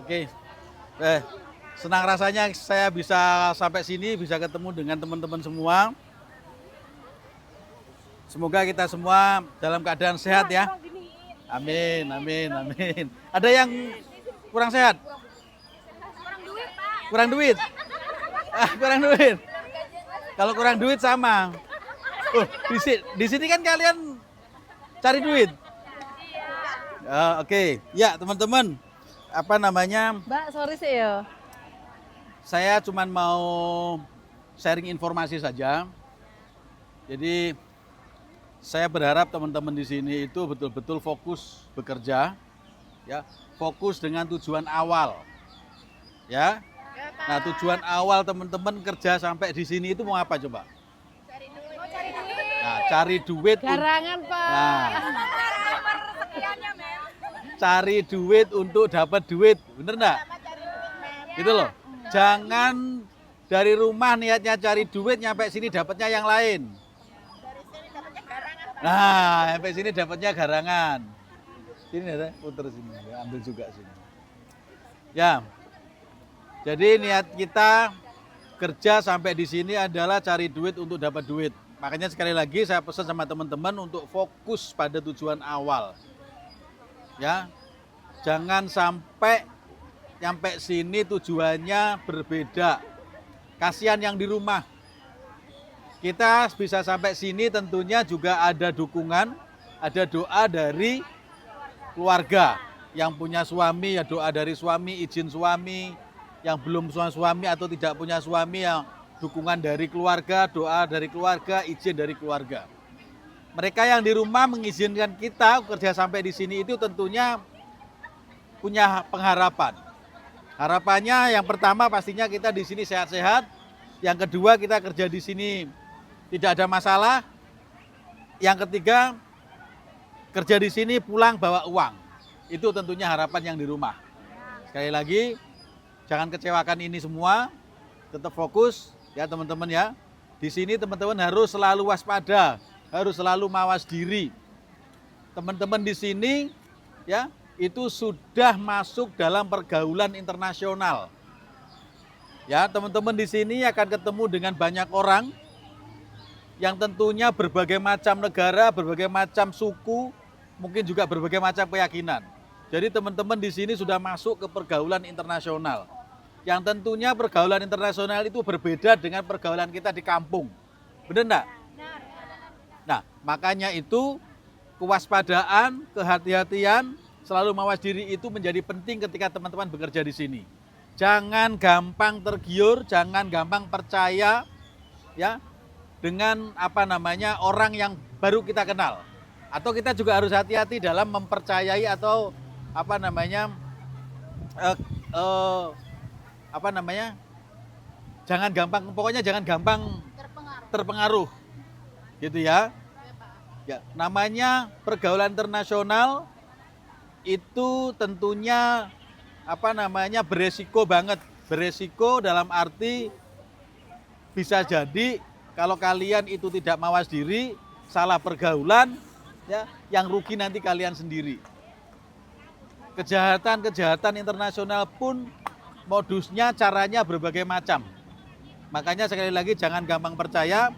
Oke. Eh, senang rasanya saya bisa sampai sini, bisa ketemu dengan teman-teman semua. Semoga kita semua dalam keadaan sehat ya. Amin, amin, amin. Ada yang kurang sehat? Kurang duit? Kurang duit. Kalau kurang duit sama. Di sini kan kalian cari duit. Oke. Ya, teman-teman. Apa namanya? Mbak, sorry sih ya. Saya cuma mau sharing informasi saja. Jadi saya berharap teman-teman di sini itu betul-betul fokus bekerja, ya, fokus dengan tujuan awal, ya. Nah, tujuan awal teman-teman kerja sampai di sini itu mau apa coba? Nah, cari duit. Garangan, Pak. Nah, cari duit untuk dapat duit, bener enggak? Gitu loh. Jangan dari rumah niatnya cari duit, nyampe sini dapatnya yang lain. Nah, sampai sini dapatnya garangan. Sini ya, puter sini, ambil juga sini. Ya. Jadi niat kita kerja sampai di sini adalah cari duit untuk dapat duit. Makanya sekali lagi saya pesan sama teman-teman untuk fokus pada tujuan awal. Ya. Jangan sampai nyampe sini tujuannya berbeda. Kasihan yang di rumah. Kita bisa sampai sini tentunya juga ada dukungan, ada doa dari keluarga. Yang punya suami ya doa dari suami, izin suami. Yang belum suami atau tidak punya suami ya dukungan dari keluarga, doa dari keluarga, izin dari keluarga. Mereka yang di rumah mengizinkan kita kerja sampai di sini itu tentunya punya pengharapan. Harapannya yang pertama pastinya kita di sini sehat-sehat. Yang kedua kita kerja di sini tidak ada masalah. Yang ketiga kerja di sini pulang bawa uang. Itu tentunya harapan yang di rumah. Sekali lagi jangan kecewakan ini semua. Tetap fokus ya teman-teman ya. Di sini teman-teman harus selalu waspada, harus selalu mawas diri. Teman-teman di sini ya itu sudah masuk dalam pergaulan internasional. Ya, teman-teman di sini akan ketemu dengan banyak orang yang tentunya berbagai macam negara, berbagai macam suku, mungkin juga berbagai macam keyakinan. Jadi teman-teman di sini sudah masuk ke pergaulan internasional. Yang tentunya pergaulan internasional itu berbeda dengan pergaulan kita di kampung. Benar enggak? Nah, makanya itu kewaspadaan, kehati-hatian, selalu mawas diri itu menjadi penting ketika teman-teman bekerja di sini. Jangan gampang tergiur, jangan gampang percaya ya dengan orang yang baru kita kenal. Atau kita juga harus hati-hati dalam mempercayai atau jangan gampang, pokoknya jangan gampang terpengaruh. Gitu ya. Ya, namanya pergaulan internasional itu tentunya beresiko banget. Beresiko dalam arti bisa jadi kalau kalian itu tidak mawas diri, salah pergaulan, ya, yang rugi nanti kalian sendiri. Kejahatan internasional pun modusnya, caranya berbagai macam. Makanya sekali lagi jangan gampang percaya,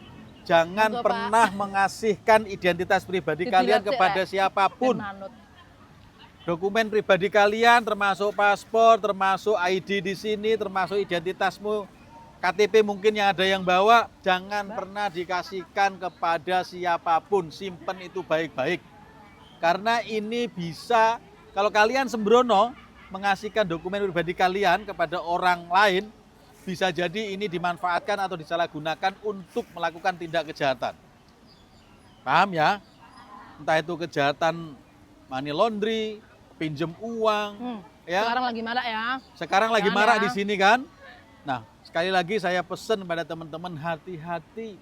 jangan pernah mengasihkan identitas pribadi kalian kepada siapapun. Dokumen pribadi kalian termasuk paspor, termasuk ID di sini, termasuk identitasmu, KTP mungkin yang ada yang bawa, jangan pernah dikasihkan kepada siapapun, simpen itu baik-baik. Karena ini bisa, kalau kalian sembrono mengasihkan dokumen pribadi kalian kepada orang lain, bisa jadi ini dimanfaatkan atau disalahgunakan untuk melakukan tindak kejahatan. Paham ya? Entah itu kejahatan money laundry, pinjam uang, ya. Sekarang lagi marak ya. Sekarang lagi marak di sini kan. Nah, sekali lagi saya pesan pada teman-teman hati-hati,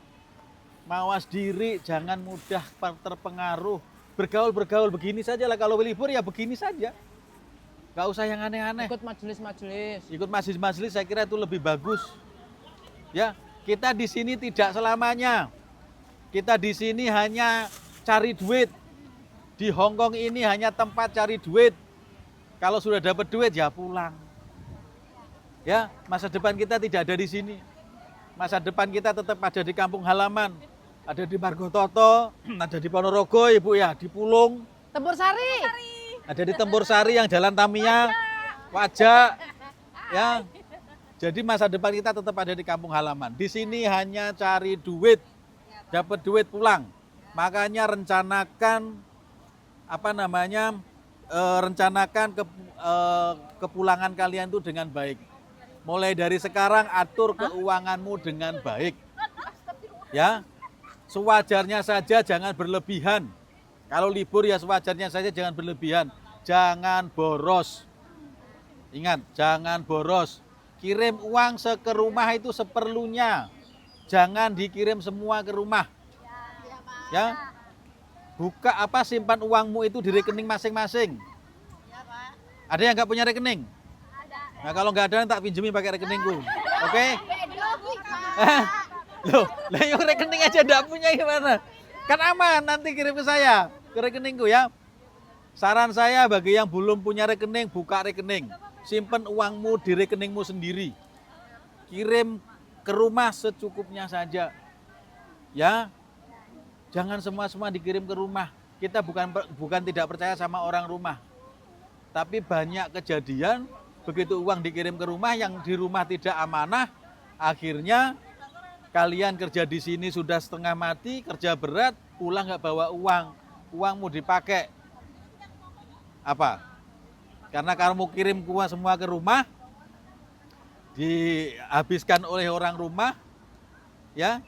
mawas diri, jangan mudah terpengaruh. Bergaul begini saja lah, kalau libur ya begini saja. Gak usah yang aneh-aneh. Ikut majelis-majelis. Ikut majelis-majelis saya kira itu lebih bagus. Ya, kita di sini tidak selamanya. Kita di sini hanya cari duit. Di Hongkong ini hanya tempat cari duit. Kalau sudah dapat duit ya pulang. Ya, masa depan kita tidak ada di sini. Masa depan kita tetap ada di kampung halaman. Ada di Margototo, ada di Ponorogo, Ibu ya, di Pulung. Tempur Sari. Ada di Tempur Sari yang Jalan Tamiya, Wajak. Ya. Jadi masa depan kita tetap ada di kampung halaman. Di sini hanya cari duit, dapat duit pulang. Makanya rencanakan kepulangan kalian itu dengan baik. Mulai dari sekarang atur keuanganmu dengan baik. Ya. Sewajarnya saja, jangan berlebihan. Kalau libur ya sewajarnya saja, jangan berlebihan. Jangan boros. Ingat, jangan boros. Kirim uang ke rumah itu seperlunya. Jangan dikirim semua ke rumah. Ya. Simpan uangmu itu di rekening masing-masing. Ada yang nggak punya rekening? Nah, kalau nggak ada, tak pinjemin pakai rekeningku. Oke? Loh, lah yang rekening aja nggak punya gimana? Kan aman, nanti kirim ke saya, ke rekeningku ya. Saran saya bagi yang belum punya rekening, buka rekening. Simpan uangmu di rekeningmu sendiri. Kirim ke rumah secukupnya saja. Ya. Jangan semua dikirim ke rumah. Kita bukan tidak percaya sama orang rumah. Tapi banyak kejadian begitu uang dikirim ke rumah, yang di rumah tidak amanah, akhirnya kalian kerja di sini sudah setengah mati, kerja berat, pulang nggak bawa uang, uangmu dipakai apa? Karena kamu kirim uang semua ke rumah, dihabiskan oleh orang rumah, ya,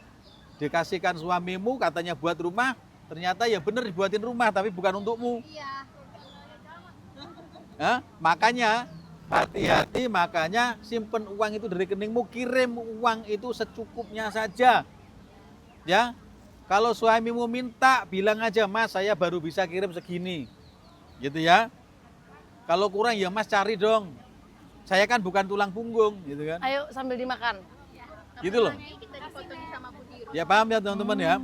dikasihkan suamimu, katanya buat rumah, ternyata ya benar dibuatin rumah, tapi bukan untukmu. Nah, makanya hati-hati, makanya simpen uang itu dari rekeningmu, kirim uang itu secukupnya saja. Ya. Kalau suamimu minta, bilang aja, "Mas, saya baru bisa kirim segini." Gitu ya. Kalau kurang ya Mas cari dong. Saya kan bukan tulang punggung, gitu kan. Ayo sambil dimakan. Gitu loh. Ya paham ya teman-teman ya.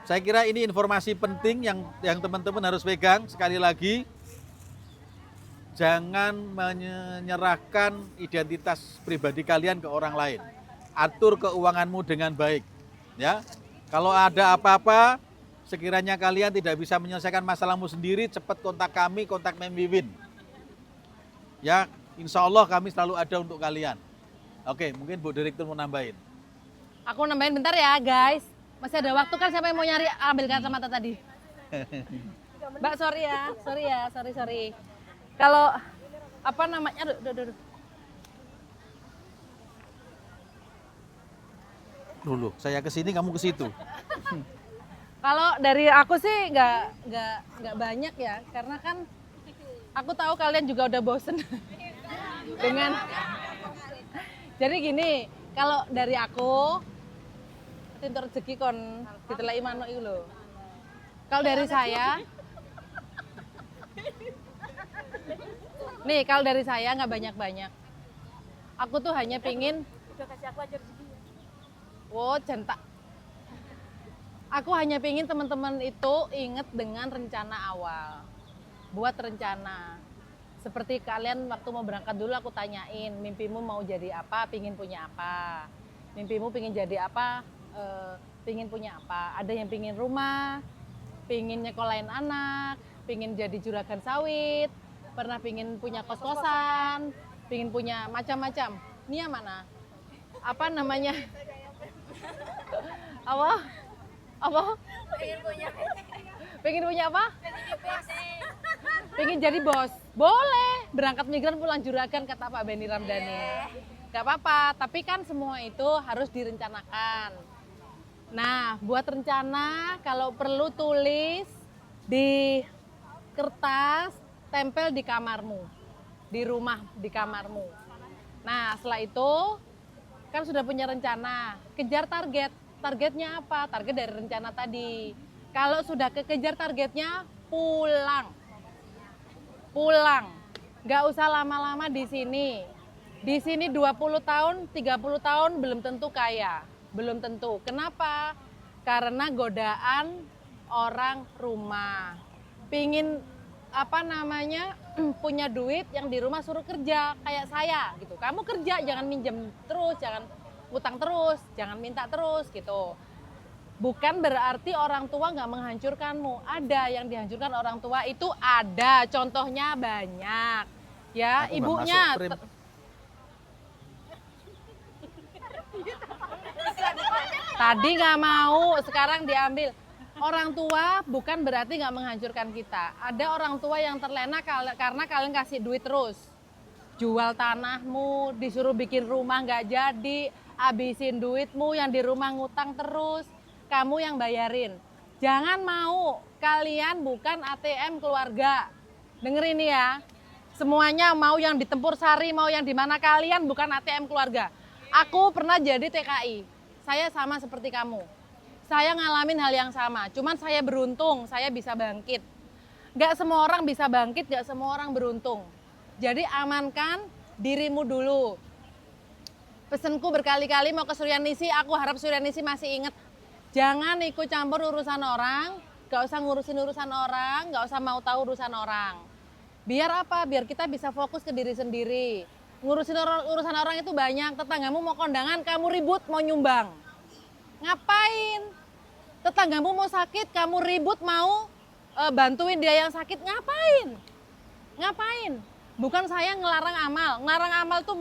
Saya kira ini informasi penting yang teman-teman harus pegang. Sekali lagi, jangan menyerahkan identitas pribadi kalian ke orang lain. Atur keuanganmu dengan baik. Ya, kalau ada apa-apa, sekiranya kalian tidak bisa menyelesaikan masalahmu sendiri, cepat kontak kami, kontak Mem Wiwin. Ya, insya Allah kami selalu ada untuk kalian. Oke, mungkin Bu Direktur mau nambahin. Aku nambahin bentar ya guys. Masih ada waktu kan, siapa yang mau nyari ambil kacamata tadi? Mbak sorry ya, sorry. Kalau apa namanya, aduh. Dulu, saya ke sini, kamu ke situ. Kalau dari aku sih nggak banyak ya, karena kan aku tahu kalian juga udah bosen dengan. Jadi gini, kalau dari aku, tintor rezeki kon ditelai mano itu loh. Kalau dari saya, nih kalau dari saya nggak banyak-banyak. Aku tuh hanya pingin. Udah kasih aku aja rezeki. Wow, jantak. Aku hanya pingin teman-teman itu inget dengan rencana awal. Buat rencana. Seperti kalian waktu mau berangkat dulu aku tanyain, mimpimu mau jadi apa, pingin punya apa. Mimpimu pingin jadi apa, pingin punya apa. Ada yang pingin rumah, pingin nyekolahin anak, pingin jadi juragan sawit, pernah pingin punya kos-kosan, pingin punya macam-macam. Ini yang mana? Apa namanya? Apa? Pengen punya apa? Pengen jadi bos. Boleh. Berangkat migran pulang juragan kata Pak Benny Ramdhani. Gak apa-apa. Tapi kan semua itu harus direncanakan. Nah, buat rencana kalau perlu tulis di kertas, tempel di kamarmu, di rumah, di kamarmu. Nah, setelah itu kan sudah punya rencana, kejar target. Targetnya apa? Target dari rencana tadi. Kalau sudah kekejar targetnya, pulang. Nggak usah lama-lama di sini. Di sini 20 tahun, 30 tahun belum tentu kaya. Belum tentu. Kenapa? Karena godaan orang rumah. Pingin punya duit yang di rumah suruh kerja kayak saya gitu. Kamu kerja, jangan minjem terus, jangan utang terus, jangan minta terus gitu. Bukan berarti orang tua nggak menghancurkanmu. Ada yang dihancurkan orang tua itu ada, contohnya banyak. Ya, Aku nggak ibunya. masuk frame. Tadi nggak mau, sekarang diambil. Orang tua bukan berarti nggak menghancurkan kita. Ada orang tua yang terlena karena kalian kasih duit terus. Jual tanahmu, disuruh bikin rumah nggak jadi, habisin duitmu yang di rumah ngutang terus. Kamu yang bayarin. Jangan mau, kalian bukan ATM keluarga. Dengerin ini ya. Semuanya mau yang di Tempur Sari, mau yang di mana, kalian bukan ATM keluarga. Aku pernah jadi TKI. Saya sama seperti kamu. Saya ngalamin hal yang sama. Cuman saya beruntung, saya bisa bangkit. Gak semua orang bisa bangkit, gak semua orang beruntung. Jadi amankan dirimu dulu. Pesenku berkali-kali mau ke Suryanisi, aku harap Suryanisi masih inget. Jangan ikut campur urusan orang, gak usah ngurusin urusan orang, gak usah mau tahu urusan orang. Biar apa? Biar kita bisa fokus ke diri sendiri. Ngurusin urusan orang itu banyak, tetanggamu mau kondangan, kamu ribut mau nyumbang. Ngapain? Tetanggamu mau sakit, kamu ribut mau bantuin dia yang sakit, ngapain? Ngapain? Bukan saya ngelarang amal. Ngelarang amal tuh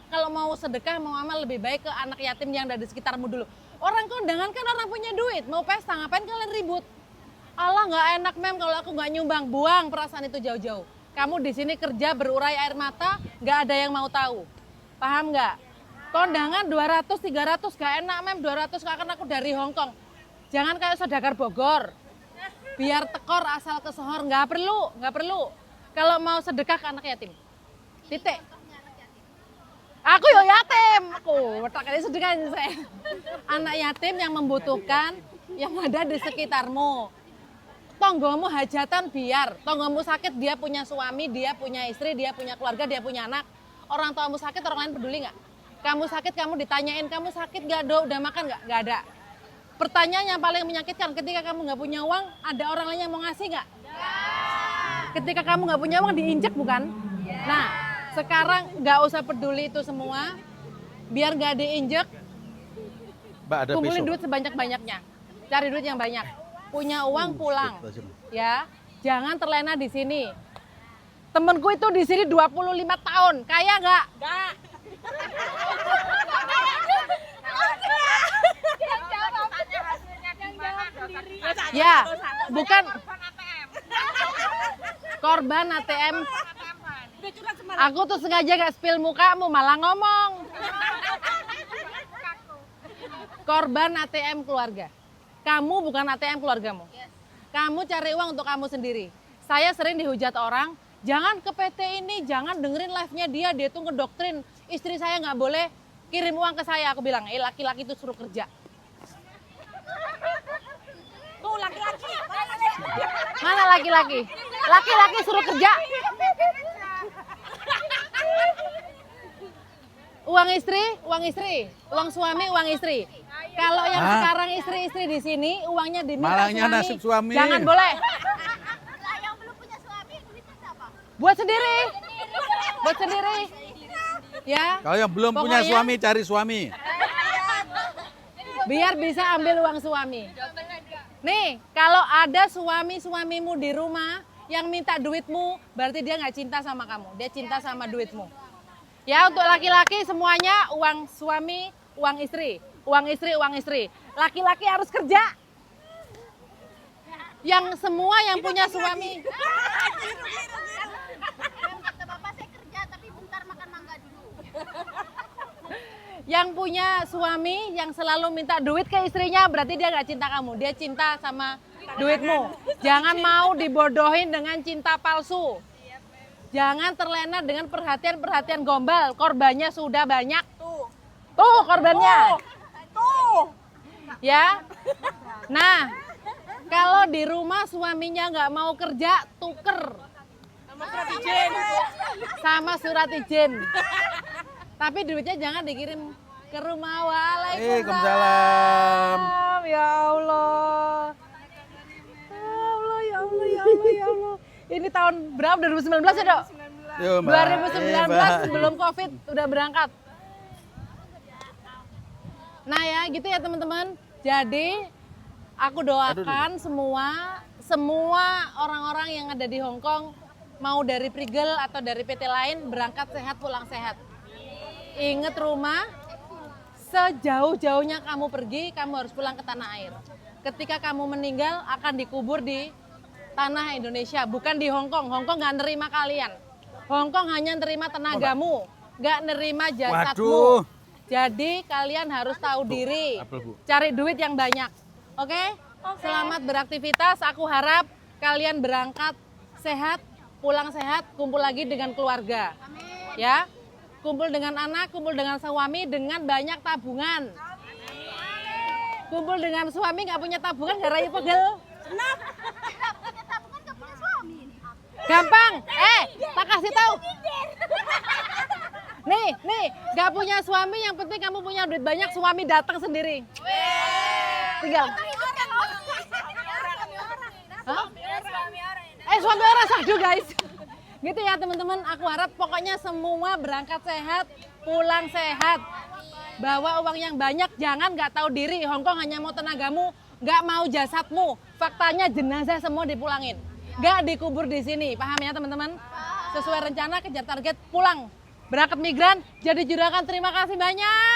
kalau mau sedekah, mau amal lebih baik ke anak yatim yang ada di sekitarmu dulu. Orang kondangan kan orang punya duit, mau pesta, ngapain kalian ribut? Allah nggak enak mem kalau aku nggak nyumbang, buang perasaan itu jauh-jauh. Kamu di sini kerja berurai air mata, nggak ada yang mau tahu. Paham nggak? Kondangan 200, 300 gak enak mem, 200 karena aku dari Hong Kong. Jangan kayak Saudagar Bogor. Biar tekor asal kesohor, nggak perlu. Kalau mau sedekah ke anak yatim. Titik. Aku yo yatim, aku kali sedekah saya. Anak yatim yang membutuhkan, yang ada di sekitarmu. Tonggomu hajatan biar, tonggomu sakit dia punya suami, dia punya istri, dia punya keluarga, dia punya anak. Orang tuamu sakit, orang lain peduli nggak? Kamu sakit, kamu ditanyain, kamu sakit nggak do, udah makan nggak? Nggak ada. Pertanyaan yang paling menyakitkan, ketika kamu nggak punya uang, ada orang lain yang mau ngasih nggak? Ketika kamu nggak punya uang, diinjek bukan? Nah, sekarang nggak usah peduli itu semua, biar nggak diinjek, Mbak, ada kumpulin pisau. duit sebanyak-banyaknya, cari duit yang banyak, punya uang pulang, ya, jangan terlena di sini. Temenku itu di sini 25 tahun, kaya nggak? Nggak. Ya, bukan korban ATM. Aku tuh sengaja gak spill mukamu, malah ngomong. Korban ATM keluarga. Kamu bukan ATM keluargamu. Kamu cari uang untuk kamu sendiri. Saya sering dihujat orang, jangan ke PT ini, jangan dengerin live-nya dia tuh ngedoktrin. Istri saya nggak boleh kirim uang ke saya. Aku bilang, laki-laki itu suruh kerja. Tuh laki-laki. Mana laki-laki? Laki-laki suruh kerja. Uang istri, uang suami, uang istri. Kalau yang sekarang istri-istri di sini uangnya diminta Malangnya suami, nasib suami. jangan boleh. Yang belum punya suami, duitnya siapa? Buat sendiri. Buat sendiri. Ya. Kalau yang belum punya Pokoknya- suami, cari suami. Biar bisa ambil uang suami. Nih, kalau ada suamimu di rumah yang minta duitmu, berarti dia nggak cinta sama kamu. Dia cinta sama duitmu. Ya, untuk laki-laki semuanya uang suami, uang istri. Uang istri, uang istri. Laki-laki harus kerja. Yang semua yang punya suami. Kata bapak saya kerja, tapi bentar makan mangga dulu. Yang punya suami yang selalu minta duit ke istrinya, berarti dia nggak cinta kamu. Dia cinta sama duitmu. Jangan mau dibodohin dengan cinta palsu. Jangan terlena dengan perhatian-perhatian gombal. Korbannya sudah banyak. Tuh korbannya. Tuh. Ya. Nah, kalau di rumah suaminya nggak mau kerja, tuker. Sama surat izin. Tapi duitnya jangan dikirim ke rumah. Waalaikumsalam. Ya Allah. Ya Allah, ya Allah, ya Allah, ya Allah. Ini tahun berapa? 2019 ya, Dok? Yo, Mbak. 2019 sebelum Covid udah berangkat. Nah ya gitu ya teman-teman. Jadi aku doakan semua orang-orang yang ada di Hong Kong, mau dari Prigel atau dari PT lain, berangkat sehat pulang sehat. Ingat rumah, sejauh-jauhnya kamu pergi, kamu harus pulang ke tanah air. Ketika kamu meninggal akan dikubur di tanah Indonesia, bukan di Hong Kong. Hong Kong nggak nerima kalian. Hong Kong hanya nerima tenagamu, nggak nerima jasadmu. Waduh. Jadi kalian harus tahu diri, cari duit yang banyak. Oke? Selamat beraktivitas. Aku harap kalian berangkat sehat, pulang sehat, kumpul lagi dengan keluarga. Ya, kumpul dengan anak, kumpul dengan suami, dengan banyak tabungan. Kumpul dengan suami nggak punya tabungan, nggak rayu pegel. Punya tabungan gak punya suami ini. Gampang. Tak kasih tahu. Nih, nggak punya suami, yang penting kamu punya duit banyak, suami datang sendiri. Tinggal. Hah? Suami orang sadu guys. Gitu ya teman-teman, aku harap pokoknya semua berangkat sehat, pulang sehat. Bawa uang yang banyak, jangan nggak tahu diri. Hong Kong hanya mau tenagamu, nggak mau jasadmu. Faktanya jenazah semua dipulangin. Nggak dikubur di sini, paham ya teman-teman? Sesuai rencana, kejar target, pulang. Berangkat migran, jadi juragan. Terima kasih banyak.